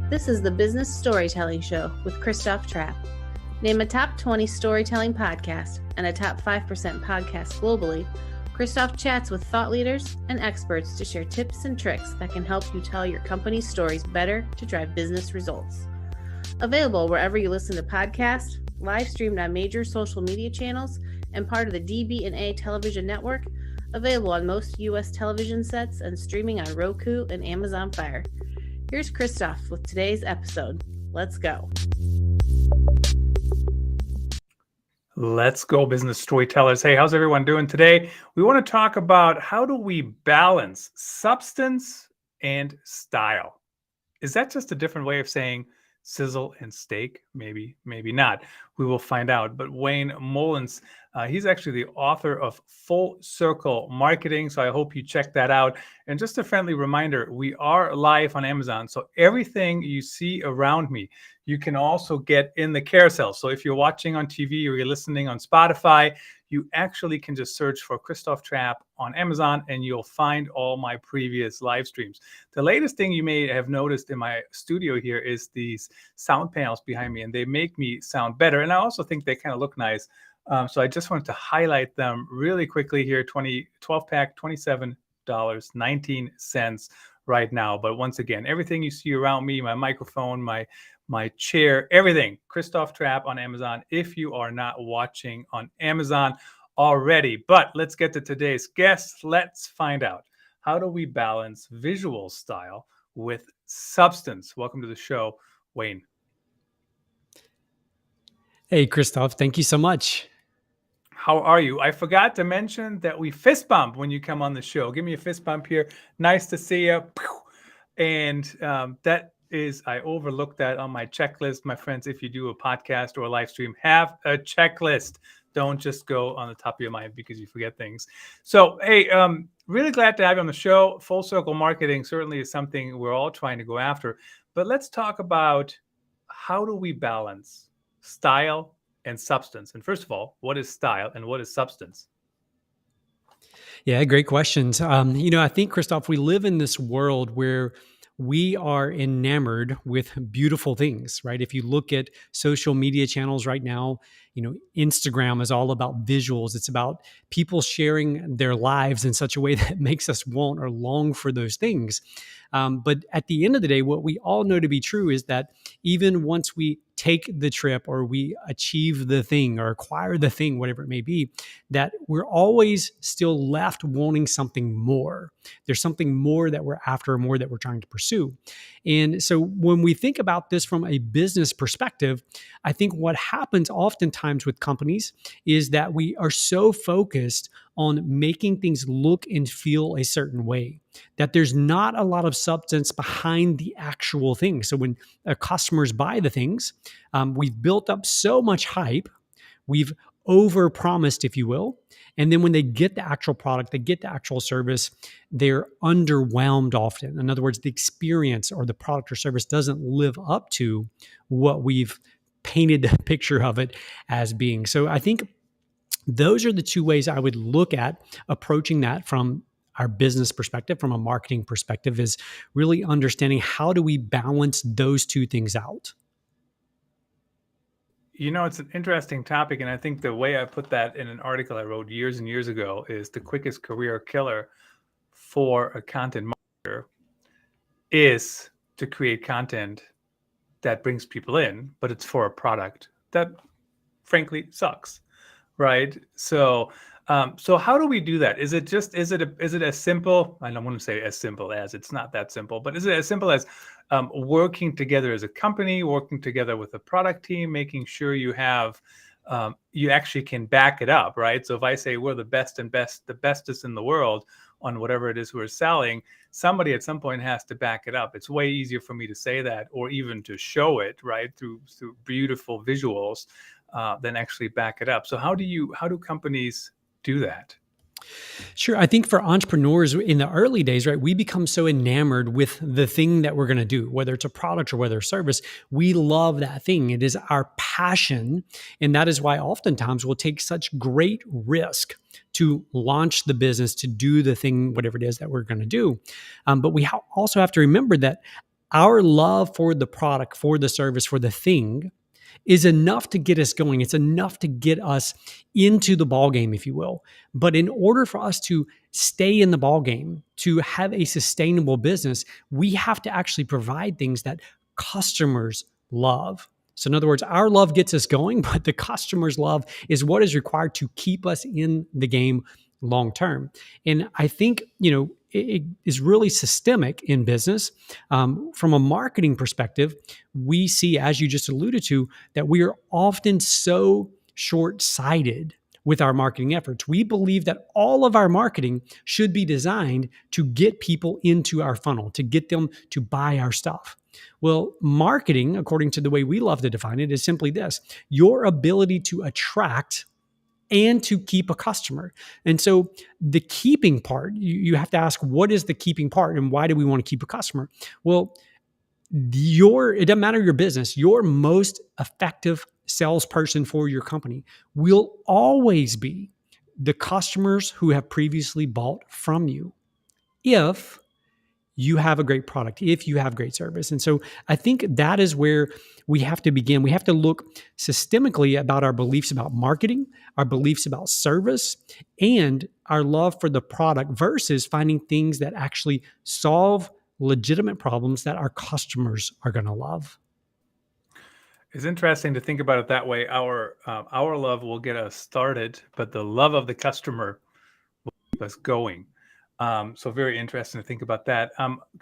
This is the Business Storytelling Show with Christoph Trapp. Name a top 20 storytelling podcast and a top 5% podcast globally. Christoph chats with thought leaders and experts to share tips and tricks that can help you tell your company's stories better to drive business results. Available wherever you listen to podcasts, live streamed on major social media channels, and part of the DB&A television network, available on most U.S. television sets and streaming on Roku and Amazon Fire. Here's Christoph with today's episode. Let's go. Let's go, business storytellers. Hey, how's everyone doing today? We want to talk about how do we balance substance and style. Is that just a different way of saying sizzle and steak? Maybe not. We will find out. But Wayne Mullins, he's actually the author of Full Circle Marketing. So I hope you check that out. And just a friendly reminder, we are live on Amazon. So everything you see around me, you can also get in the carousel. So if you're watching on TV or you're listening on Spotify, you actually can just search for Christoph Trapp on Amazon and you'll find all my previous live streams. The latest thing you may have noticed in my studio here is these sound panels behind me, and they make me sound better. And I also think they kind of look nice. So I just wanted to highlight them really quickly here. 12-pack, $27.19 right now. But once again, everything you see around me, my microphone, my chair, everything, Christoph Trapp on Amazon, if you are not watching on Amazon already. But let's get to today's guest. Let's find out, how do we balance visual style with substance? Welcome to the show, Wayne. Hey, Christoph, thank you so much. How are you? I forgot to mention that we fist bump when you come on the show. Give me a fist bump here. Nice to see you. And that is, I overlooked that on my checklist. My friends, if you do a podcast or a live stream, have a checklist. Don't just go on the top of your mind because you forget things. So, hey, really glad to have you on the show. Full Circle Marketing certainly is something we're all trying to go after. But let's talk about, how do we balance style and substance? And first of all, what is style and what is substance? Yeah, great questions. I think, Christoph, we live in this world where we are enamored with beautiful things, right? If you look at social media channels right now, Instagram is all about visuals. It's about people sharing their lives in such a way that makes us want or long for those things. But at the end of the day, what we all know to be true is that even once we take the trip or we achieve the thing or acquire the thing, whatever it may be, that we're always still left wanting something more. There's something more that we're after, more that we're trying to pursue. And so when we think about this from a business perspective, I think what happens oftentimes with companies is that we are so focused on making things look and feel a certain way that there's not a lot of substance behind the actual thing. So when customers buy the things, we've built up so much hype, we've overpromised, if you will. And then when they get the actual product, they get the actual service, they're underwhelmed often. In other words, the experience or the product or service doesn't live up to what we've painted the picture of it as being. So I think those are the two ways I would look at approaching that from our business perspective, from a marketing perspective, is really understanding how do we balance those two things out. It's an interesting topic, and I think the way I put that in an article I wrote years and years ago is the quickest career killer for a content marketer is to create content that brings people in, but it's for a product that frankly sucks, right? So how do we do that? Is it as simple? I don't want to say as simple as, it's not that simple, but is it as simple as working together as a company, working together with a product team, making sure you have, you actually can back it up, right? So if I say we're the bestest in the world on whatever it is we're selling, somebody at some point has to back it up. It's way easier for me to say that or even to show it, right, through beautiful visuals than actually back it up. So how do companies do that? Sure. I think for entrepreneurs in the early days, right, we become so enamored with the thing that we're going to do, whether it's a product or whether it's a service. We love that thing. It is our passion. And that is why oftentimes we'll take such great risk to launch the business, to do the thing, whatever it is that we're going to do. But we also have to remember that Our love for the product, for the service, for the thing is enough to get us going. It's enough to get us into the ball game, if you will. But in order for us to stay in the ball game, to have a sustainable business, we have to actually provide things that customers love. So in other words, our love gets us going, but the customer's love is what is required to keep us in the game long term. And I think, it is really systemic in business. From a marketing perspective, we see, as you just alluded to, that we are often so short-sighted with our marketing efforts. We believe that all of our marketing should be designed to get people into our funnel, to get them to buy our stuff. Well, marketing, according to the way we love to define it, is simply this: your ability to attract and to keep a customer. And so the keeping part, you have to ask, what is the keeping part and why do we want to keep a customer? Well, it doesn't matter your business, your most effective salesperson for your company will always be the customers who have previously bought from you, if you have a great product, if you have great service. And so I think that is where we have to begin. We have to look systemically about our beliefs about marketing, our beliefs about service, and our love for the product versus finding things that actually solve legitimate problems that our customers are going to love. It's interesting to think about it that way. Our love will get us started, but the love of the customer will keep us going. So very interesting to think about that.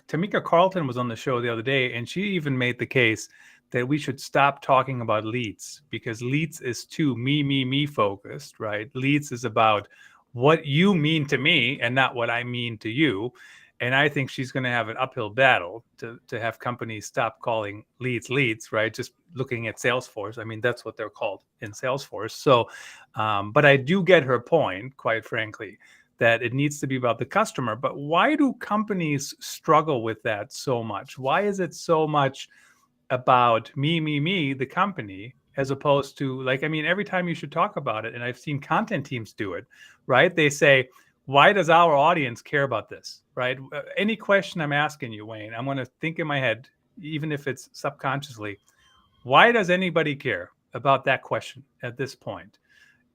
Tamika Carlton was on the show the other day, and she even made the case that we should stop talking about leads, because leads is too me focused, right? Leads is about what you mean to me and not what I mean to you. And I think she's going to have an uphill battle to have companies stop calling leads, right? Just looking at Salesforce. I mean, that's what they're called in Salesforce. So, but I do get her point, quite frankly, that it needs to be about the customer. But why do companies struggle with that so much? Why is it so much about me, the company, as opposed to, every time you should talk about it, and I've seen content teams do it, right? They say, why does our audience care about this, right? Any question I'm asking you, Wayne, I'm going to think in my head, even if it's subconsciously, why does anybody care about that question at this point?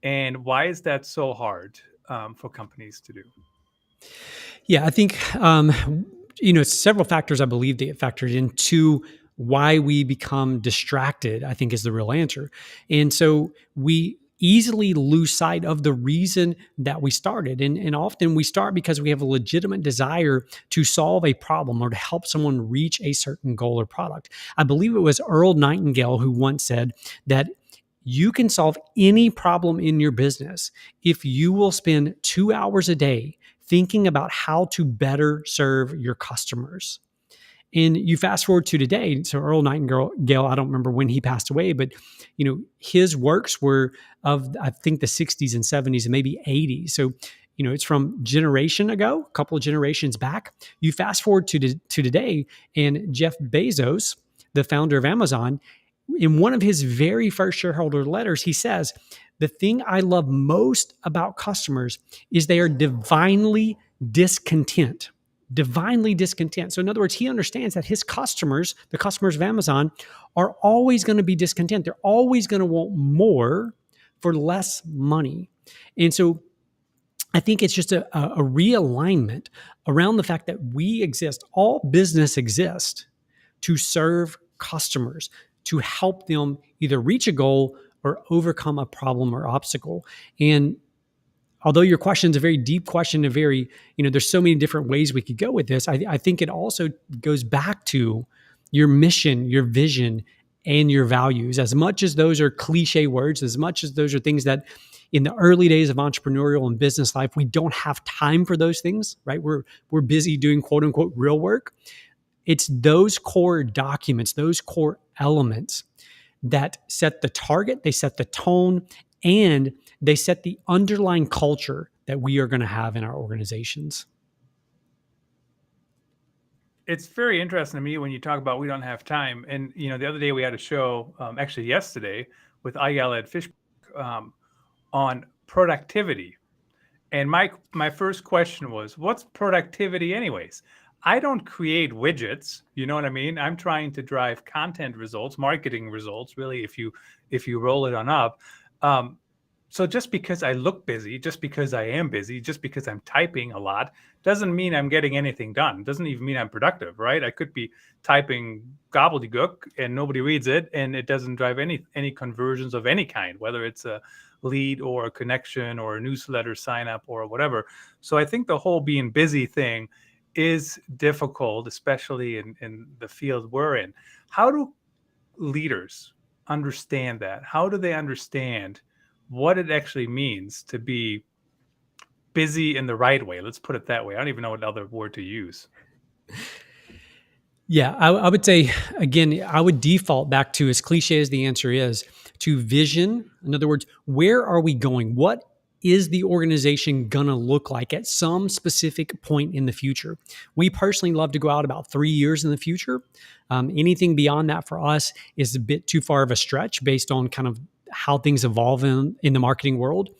And why is that so hard for companies to do? Yeah, I think, several factors I believe that get factored into why we become distracted, I think, is the real answer. And so we easily lose sight of the reason that we started. And often we start because we have a legitimate desire to solve a problem or to help someone reach a certain goal or product. I believe it was Earl Nightingale who once said that you can solve any problem in your business if you will spend 2 hours a day thinking about how to better serve your customers. And you fast forward to today. So Earl Nightingale, I don't remember when he passed away, but his works were of, I think, the 60s and 70s and maybe 80s. So it's from generation ago, a couple of generations back. You fast forward to today, and Jeff Bezos, the founder of Amazon, in one of his very first shareholder letters, he says, "The thing I love most about customers is they are divinely discontent." Divinely discontent. So in other words, he understands that his customers, the customers of Amazon, are always going to be discontent. They're always going to want more for less money. And so I think it's just a realignment around the fact that we exist, all business exists to serve customers, to help them either reach a goal or overcome a problem or obstacle. And although your question is a very deep question, there's so many different ways we could go with this. I think it also goes back to your mission, your vision, and your values. As much as those are cliche words, as much as those are things that in the early days of entrepreneurial and business life, we don't have time for those things, right? We're busy doing quote unquote real work. It's those core documents, those core elements that set the target, they set the tone, and they set the underlying culture that we are going to have in our organizations. It's very interesting to me when you talk about we don't have time. And, the other day we had a show, actually yesterday, with Ayelet Fishbach on productivity. And my first question was, what's productivity anyways? I don't create widgets. You know what I mean? I'm trying to drive content results, marketing results, really, if you roll it on up. Um, so just because I look busy, just because I am busy, just because I'm typing a lot, doesn't mean I'm getting anything done. Doesn't even mean I'm productive, right? I could be typing gobbledygook and nobody reads it, and it doesn't drive any conversions of any kind, whether it's a lead or a connection or a newsletter sign up or whatever. So I think the whole being busy thing is difficult, especially in the field we're in. How do leaders understand that? How do they understand what it actually means to be busy in the right way? Let's put it that way. I don't even know what other word to use. Yeah, I would say, again, I would default back to, as cliche as the answer is, to vision. In other words, where are we going? What is the organization going to look like at some specific point in the future? We personally love to go out about 3 years in the future. Anything beyond that for us is a bit too far of a stretch based on kind of how things evolve in the marketing world.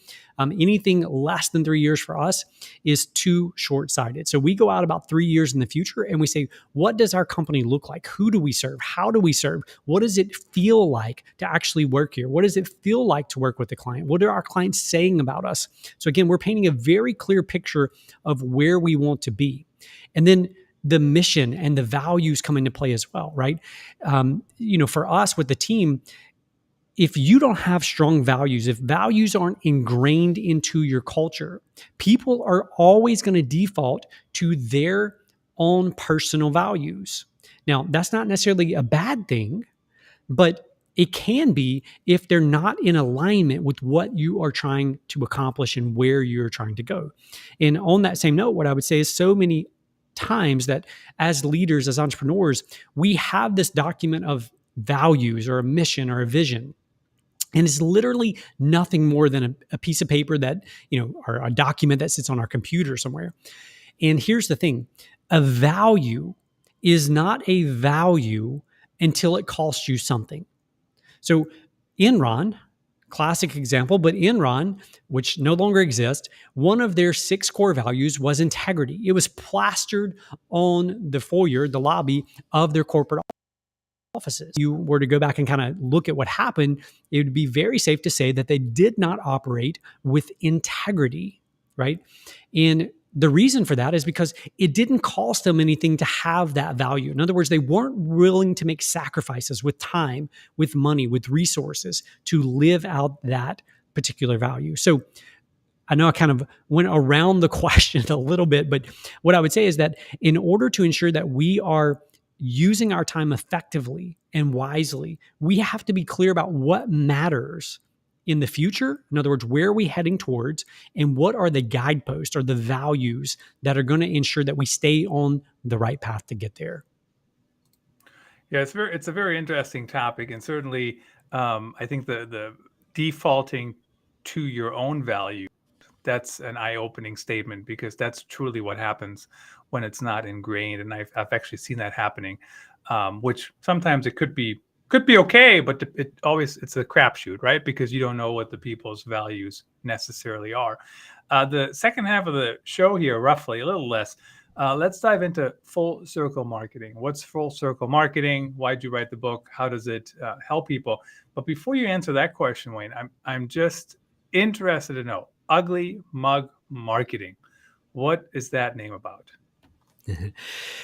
Anything less than 3 years for us is too short-sighted. So we go out about 3 years in the future and we say, what does our company look like? Who do we serve? How do we serve? What does it feel like to actually work here? What does it feel like to work with the client? What are our clients saying about us? So again, we're painting a very clear picture of where we want to be. And then the mission and the values come into play as well, right? For us with the team, if you don't have strong values, if values aren't ingrained into your culture, people are always going to default to their own personal values. Now, that's not necessarily a bad thing, but it can be if they're not in alignment with what you are trying to accomplish and where you're trying to go. And on that same note, what I would say is so many times that as leaders, as entrepreneurs, we have this document of values or a mission or a vision. And it's literally nothing more than a piece of paper that, or a document that sits on our computer somewhere. And here's the thing, a value is not a value until it costs you something. So Enron, classic example, but Enron, which no longer exists, one of their 6 core values was integrity. It was plastered on the foyer, the lobby of their corporate offices. You were to go back and kind of look at what happened, it would be very safe to say that they did not operate with integrity, right? And the reason for that is because it didn't cost them anything to have that value. In other words, they weren't willing to make sacrifices with time, with money, with resources to live out that particular value. So I know I kind of went around the question a little bit, but what I would say is that in order to ensure that we are using our time effectively and wisely, we have to be clear about what matters in the future. In other words, where are we heading towards, and what are the guideposts or the values that are going to ensure that we stay on the right path to get there? Yeah, it's a very interesting topic, and certainly, I think the defaulting to your own value, that's an eye-opening statement, because that's truly what happens when it's not ingrained. And I've actually seen that happening, which sometimes it could be okay, but it's a crapshoot, right? Because you don't know what the people's values necessarily are. The second half of the show here, roughly a little less, let's dive into full circle marketing. What's full circle marketing? Why'd you write the book? How does it help people? But before you answer that question, Wayne, I'm just interested to know, Ugly Mug Marketing. What is that name about?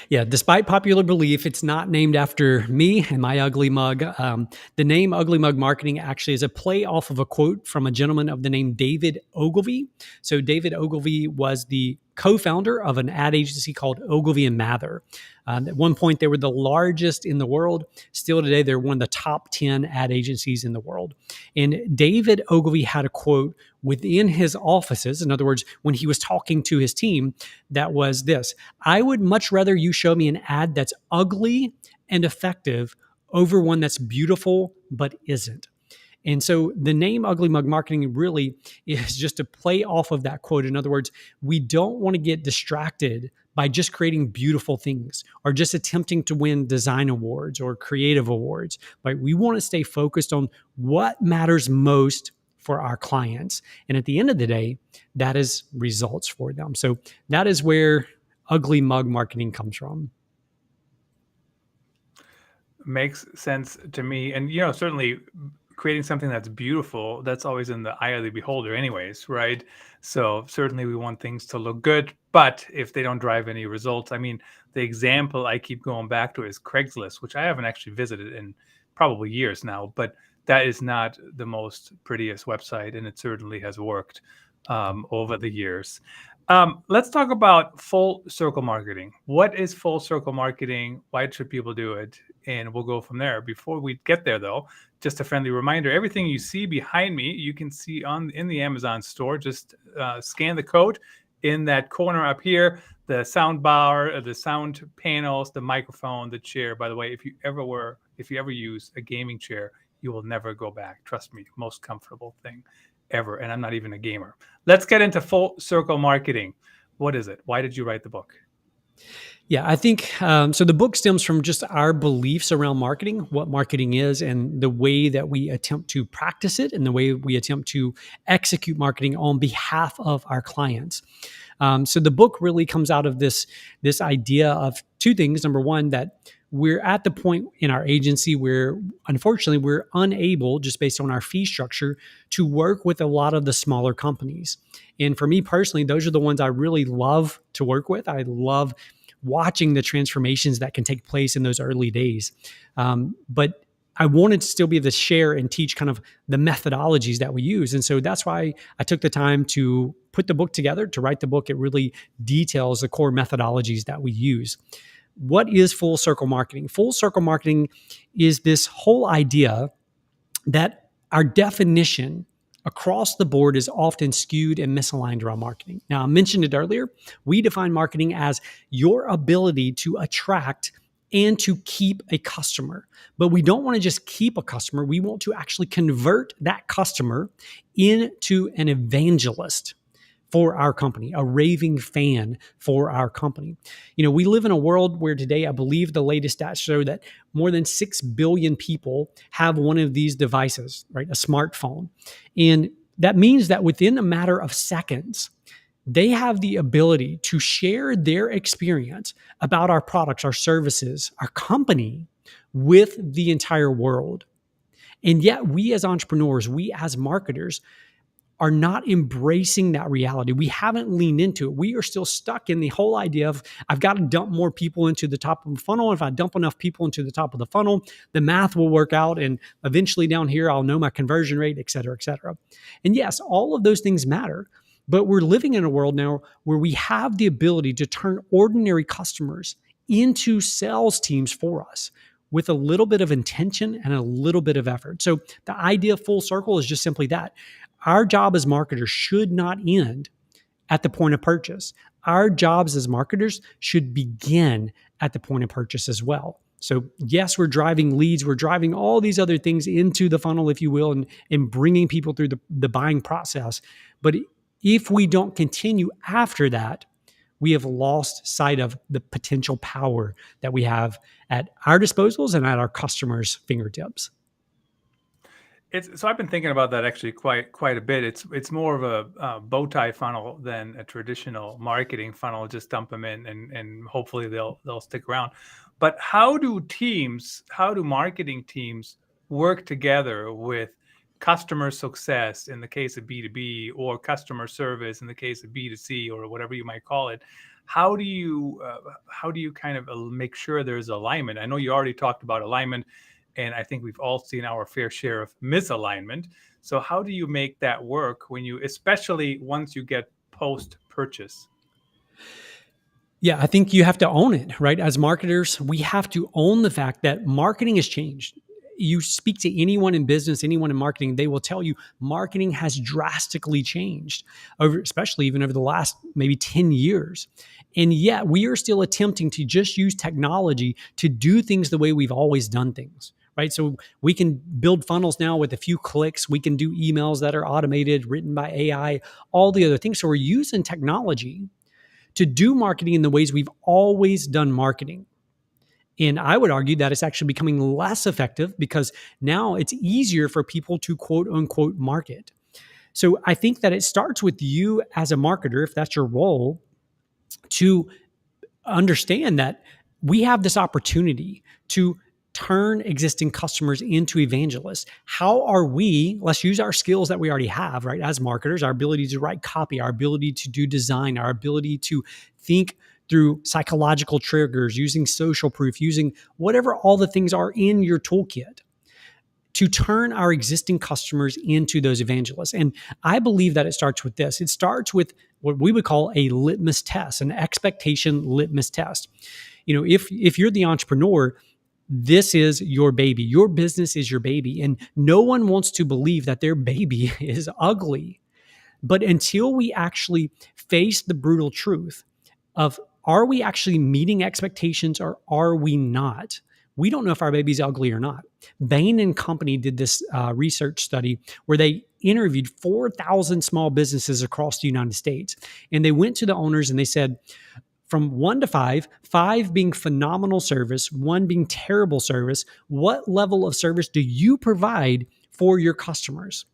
Yeah, despite popular belief, it's not named after me and my ugly mug. The name Ugly Mug Marketing actually is a play off of a quote from a gentleman of the name David Ogilvy. So David Ogilvy was the co-founder of an ad agency called Ogilvy and Mather. At one point, they were the largest in the world. Still today, they're one of the top 10 ad agencies in the world. And David Ogilvy had a quote within his offices, in other words, when he was talking to his team, that was this: I would much rather you show me an ad that's ugly and effective over one that's beautiful but isn't. And so the name Ugly Mug Marketing really is just a play off of that quote. In other words, we don't want to get distracted by just creating beautiful things or just attempting to win design awards or creative awards. Right? We want to stay focused on what matters most for our clients. And at the end of the day, that is results for them. So that is where ugly mug marketing comes from. Makes sense to me. And, certainly creating something that's beautiful, that's always in the eye of the beholder anyways, right? So certainly we want things to look good, but if they don't drive any results, I mean, the example I keep going back to is Craigslist, which I haven't actually visited in probably years now, but that is not the most prettiest website, and it certainly has worked over the years. Let's talk about full circle marketing. What is full circle marketing? Why should people do it? And we'll go from there. Before we get there, though, just a friendly reminder: everything you see behind me, you can see in the Amazon store. Just scan the code in that corner up here. The sound bar, the sound panels, the microphone, the chair. By the way, if you ever use a gaming chair, you will never go back. Trust me, most comfortable thing ever. And I'm not even a gamer. Let's get into full circle marketing. What is it? Why did you write the book? Yeah, I think so. The book stems from just our beliefs around marketing, what marketing is, and the way that we attempt to practice it, and the way we attempt to execute marketing on behalf of our clients. So the book really comes out of this idea of two things. Number one, that we're at the point in our agency where, unfortunately, we're unable, just based on our fee structure, to work with a lot of the smaller companies. And for me personally, those are the ones I really love to work with. I love watching the transformations that can take place in those early days. But I wanted to still be able to share and teach kind of the methodologies that we use. And so that's why I took the time to put the book together, to write the book. It really details the core methodologies that we use. What is full circle marketing? Full circle marketing is this whole idea that our definition across the board is often skewed and misaligned around marketing. Now, I mentioned it earlier. We define marketing as your ability to attract and to keep a customer. But we don't want to just keep a customer. We want to actually convert that customer into an evangelist for our company, a raving fan for our company. We live in a world where today, I believe the latest stats show that more than 6 billion people have one of these devices, right? A smartphone. And that means that within a matter of seconds, they have the ability to share their experience about our products, our services, our company with the entire world. And yet we as entrepreneurs, we as marketers, are not embracing that reality. We haven't leaned into it. We are still stuck in the whole idea of, I've got to dump more people into the top of the funnel. If I dump enough people into the top of the funnel, the math will work out. And eventually down here, I'll know my conversion rate, et cetera, et cetera. And yes, all of those things matter. But we're living in a world now where we have the ability to turn ordinary customers into sales teams for us with a little bit of intention and a little bit of effort. So the idea of full circle is just simply that. Our job as marketers should not end at the point of purchase. Our jobs as marketers should begin at the point of purchase as well. So yes, we're driving leads, we're driving all these other things into the funnel, if you will, and bringing people through the buying process. But if we don't continue after that, we have lost sight of the potential power that we have at our disposals and at our customers' fingertips. So I've been thinking about that actually quite a bit. It's more of a bow tie funnel than a traditional marketing funnel. Just dump them in, and hopefully they'll stick around. But how do marketing teams work together with customer success in the case of B2B, or customer service in the case of B2C, or whatever you might call it? How do you kind of make sure there's alignment? I know you already talked about alignment, and I think we've all seen our fair share of misalignment. So how do you make that work especially once you get post-purchase? Yeah, I think you have to own it, right? As marketers, we have to own the fact that marketing has changed. You speak to anyone in business, anyone in marketing, they will tell you marketing has drastically changed, especially even over the last maybe 10 years. And yet we are still attempting to just use technology to do things the way we've always done things. Right. So we can build funnels now with a few clicks. We can do emails that are automated, written by AI, all the other things. So we're using technology to do marketing in the ways we've always done marketing. And I would argue that it's actually becoming less effective because now it's easier for people to quote unquote market. So I think that it starts with you as a marketer, if that's your role, to understand that we have this opportunity to turn existing customers into evangelists. How are we, let's use our skills that we already have, right? As marketers, our ability to write copy, our ability to do design, our ability to think through psychological triggers, using social proof, using whatever all the things are in your toolkit to turn our existing customers into those evangelists. And I believe that it starts with this. It starts with what we would call a litmus test, an expectation litmus test. If you're the entrepreneur, this is your baby. Your business is your baby. And no one wants to believe that their baby is ugly. But until we actually face the brutal truth of, are we actually meeting expectations or are we not? We don't know if our baby's ugly or not. Bain and Company did this research study where they interviewed 4,000 small businesses across the United States. And they went to the owners and they said, from 1 to 5, 5 being phenomenal service, 1 being terrible service, what level of service do you provide for your customers?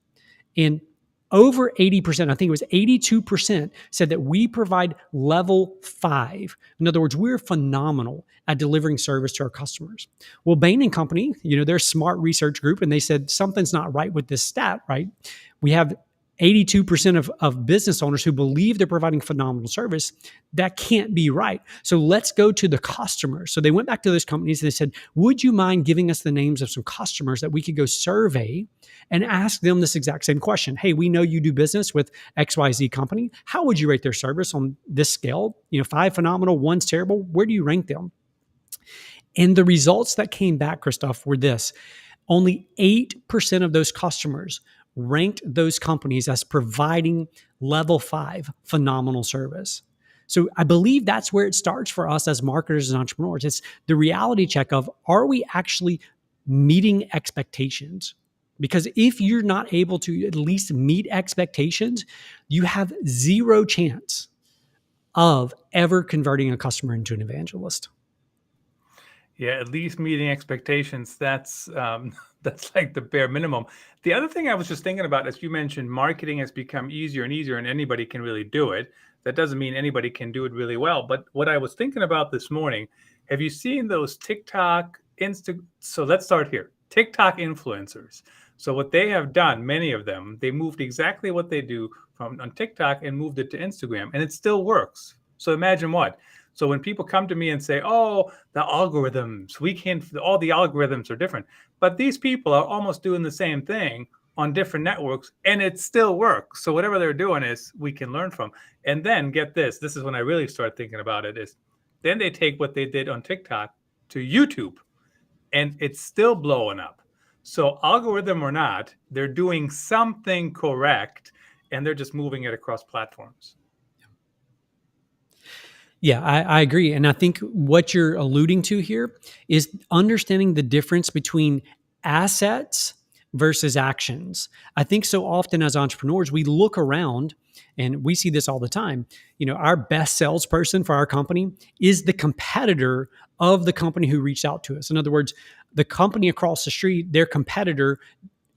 And over 80%, I think it was 82%, said that we provide level 5. In other words, we're phenomenal at delivering service to our customers. Well, Bain and Company, they're a smart research group, and they said something's not right with this stat, right? We have 82% of business owners who believe they're providing phenomenal service. That can't be right. So let's go to the customers. So they went back to those companies and they said, would you mind giving us the names of some customers that we could go survey and ask them this exact same question? Hey, we know you do business with XYZ company. How would you rate their service on this scale? 5 phenomenal, 1's terrible. Where do you rank them? And the results that came back, Christoph, were this. Only 8% of those customers ranked those companies as providing level 5 phenomenal service. So I believe that's where it starts for us as marketers and entrepreneurs. It's the reality check of, are we actually meeting expectations? Because if you're not able to at least meet expectations, you have zero chance of ever converting a customer into an evangelist. Yeah, at least meeting expectations. That's like the bare minimum. The other thing I was just thinking about, as you mentioned, marketing has become easier and easier, and anybody can really do it. That doesn't mean anybody can do it really well. But what I was thinking about this morning, have you seen those TikTok, So let's start here. TikTok influencers. So what they have done, many of them, they moved exactly what they do on TikTok and moved it to Instagram, and it still works. So imagine what. So when people come to me and say, oh, the algorithms, all the algorithms are different. But these people are almost doing the same thing on different networks, and it still works. So whatever they're doing is we can learn from. And then get this is when I really start thinking about it, is then they take what they did on TikTok to YouTube, and it's still blowing up. So algorithm or not, they're doing something correct, and they're just moving it across platforms. Yeah, I agree. And I think what you're alluding to here is understanding the difference between assets versus actions. I think so often as entrepreneurs, we look around and we see this all the time. Our best salesperson for our company is the competitor of the company who reached out to us. In other words, the company across the street, their competitor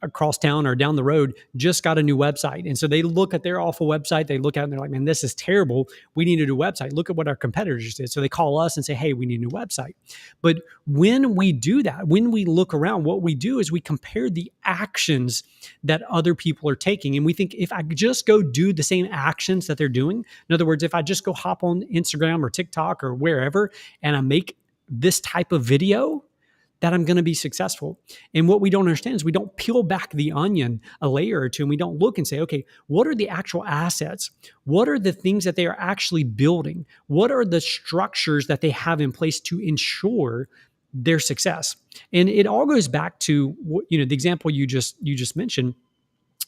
across town or down the road just got a new website. And so they look at their awful website, they look at it and they're like, man, this is terrible. We need a new website. Look at what our competitors did. So they call us and say, hey, we need a new website. But when we do that, when we look around, what we do is we compare the actions that other people are taking. And we think, if I just go do the same actions that they're doing, in other words, if I just go hop on Instagram or TikTok or wherever, and I make this type of video, that I'm going to be successful. And what we don't understand is we don't peel back the onion a layer or two, and we don't look and say, okay, what are the actual assets? What are the things that they are actually building? What are the structures that they have in place to ensure their success? And it all goes back to the example you just mentioned.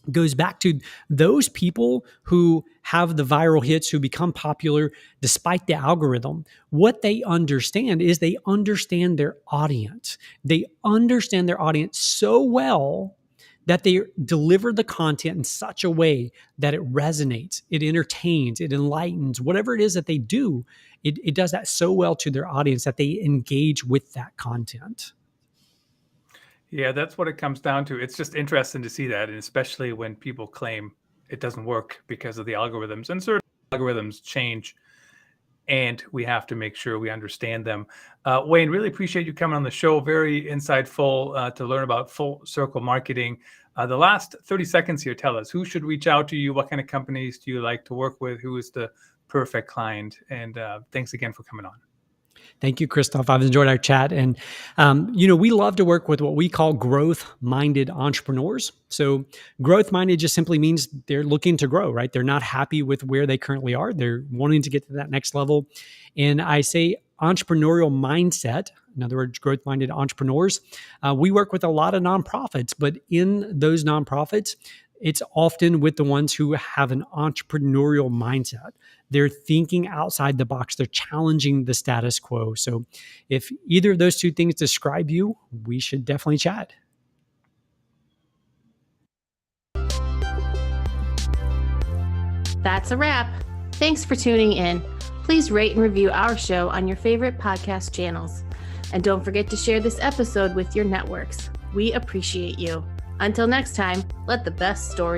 Goes back to those people who have the viral hits, who become popular despite the algorithm. What they understand is they understand their audience. They understand their audience so well that they deliver the content in such a way that it resonates, it entertains, it enlightens, whatever it is that they do, it does that so well to their audience that they engage with that content. Yeah, that's what it comes down to. It's just interesting to see that, and especially when people claim it doesn't work because of the algorithms. And certain algorithms change and we have to make sure we understand them. Wayne, really appreciate you coming on the show. Very insightful to learn about full circle marketing. The last 30 seconds here, tell us, who should reach out to you? What kind of companies do you like to work with? Who is the perfect client? And thanks again for coming on. Thank you, Christoph. I've enjoyed our chat. And, we love to work with what we call growth-minded entrepreneurs. So growth-minded just simply means they're looking to grow, right? They're not happy with where they currently are. They're wanting to get to that next level. And I say entrepreneurial mindset, in other words, growth-minded entrepreneurs. We work with a lot of nonprofits, but in those nonprofits, it's often with the ones who have an entrepreneurial mindset. They're thinking outside the box. They're challenging the status quo. So if either of those two things describe you, we should definitely chat. That's a wrap. Thanks for tuning in. Please rate and review our show on your favorite podcast channels. And don't forget to share this episode with your networks. We appreciate you. Until next time, let the best story